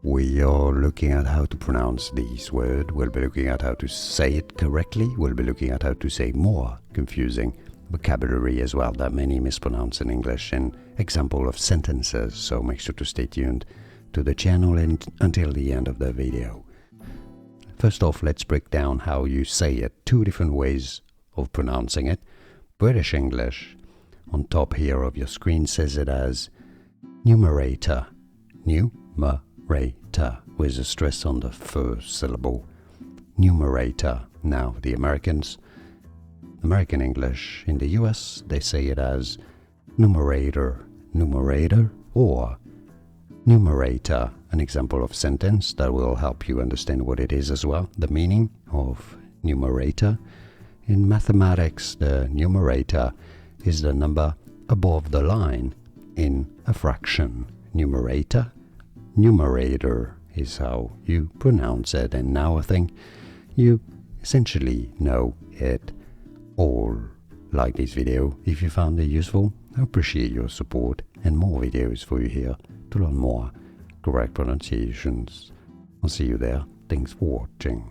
We are looking at how to pronounce these words. We'll be looking at how to say it correctly. We'll be looking at how to say more confusing vocabulary as well that many mispronounce in English and example of sentences. So make sure to stay tuned to the channel and until the end of the video. First off, let's break down how you say it. Two different ways of pronouncing it. British English on top here of your screen says it as numerator. Numerator with a stress on the first syllable. Numerator. Now the American English in the US, they say it as numerator. Numerator or numerator, an example of sentence that will help you understand what it is as well, the meaning of numerator. In mathematics, the numerator is the number above the line in a fraction. Numerator, numerator is how you pronounce it, and now I think you essentially know it all. Like this video if you found it useful. I appreciate your support and more videos for you here to learn more correct pronunciations. I'll see you there. Thanks for watching.